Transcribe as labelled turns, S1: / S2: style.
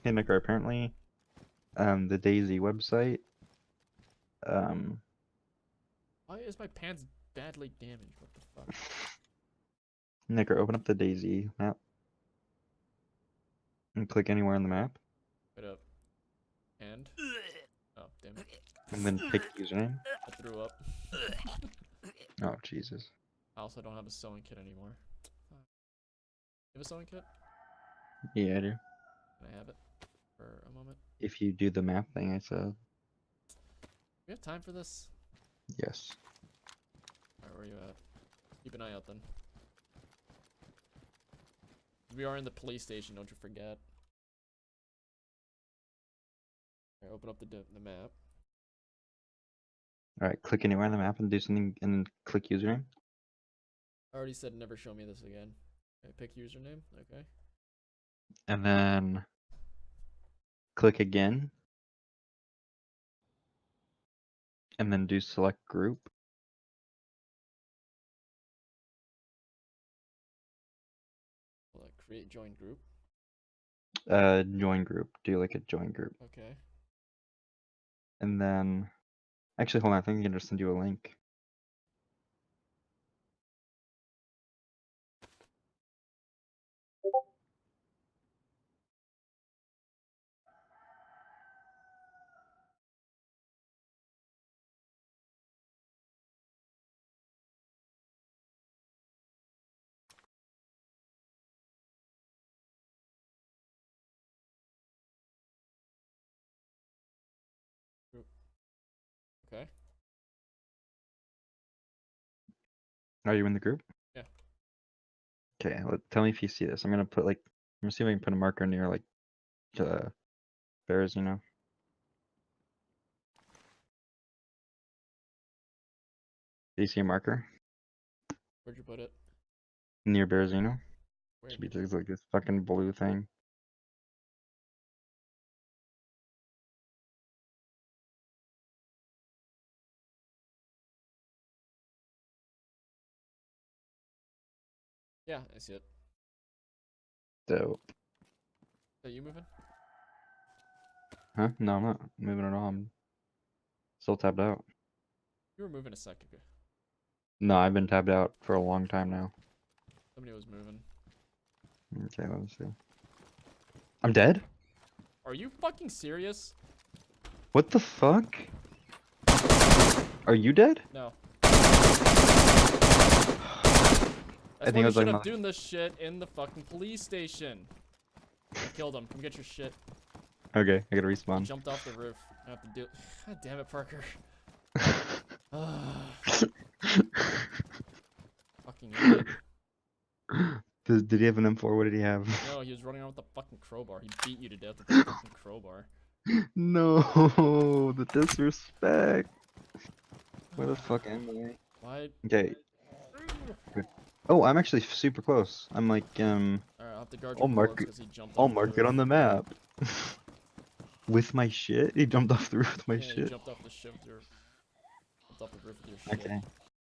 S1: Hey, Necroix, apparently, the dayz website,
S2: Why is my pants badly damaged? What the fuck?
S1: Necroix, open up the dayz map and click anywhere on the map,
S2: Wait up. And? Oh, damn it.
S1: and then pick username.
S2: I threw up.
S1: Oh, Jesus.
S2: I also don't have a sewing kit anymore. You have a sewing kit?
S1: Yeah, I do.
S2: Can I have it for a moment?
S1: If you do the map thing, I said.
S2: We have time for this?
S1: Yes.
S2: Alright, where are you at? Keep an eye out then. We are in the police station, don't you forget. Alright, open up the map.
S1: Alright, click anywhere on the map and do something, and then click username.
S2: I already said never show me this again. Okay, pick username, okay.
S1: And then click again. And then do select group.
S2: Create join group.
S1: Join group. Do like a join group.
S2: Okay.
S1: And then, actually, hold on. I think I can just send you a link.
S2: Okay.
S1: Are you in the group?
S2: Yeah.
S1: Okay, tell me if you see this. I'm gonna put like, I'm gonna see if I can put a marker near like, bears, you know. Do you see a marker
S2: Where'd you put it?
S1: near Bearzino?
S2: Where?
S1: Should be just like this fucking blue thing.
S2: Yeah, I see it.
S1: Dope.
S2: Are you moving?
S1: Huh? No, I'm not moving at all. I'm still tabbed out.
S2: You were moving a second ago.
S1: No, I've been tabbed out for a long time now.
S2: Somebody was moving.
S1: Okay, let me see. I'm dead?
S2: Are you fucking serious?
S1: What the fuck? Are you dead?
S2: No.
S1: I
S2: That's
S1: think
S2: why
S1: I
S2: we
S1: was
S2: should
S1: like,
S2: have done this shit in the fucking police station. I killed him. Come get your shit.
S1: okay, I gotta
S2: He
S1: respawn.
S2: jumped off the roof. I have to do. God damn it, Parker. Fucking idiot.
S1: Did he have an M4? What did he have?
S2: No, he was running around with the fucking crowbar. He beat you to death with the fucking crowbar.
S1: No, the disrespect. Where the fuck am I?
S2: Why?
S1: Okay. Oh, I'm actually super close. I'm like,
S2: Alright, I'll have to guard your corpse because he jumped
S1: I'll
S2: off the
S1: mark
S2: roof.
S1: it on the map. With my shit? He jumped off the roof with my
S2: Yeah, he
S1: shit?
S2: jumped off the roof with your shit.
S1: Okay.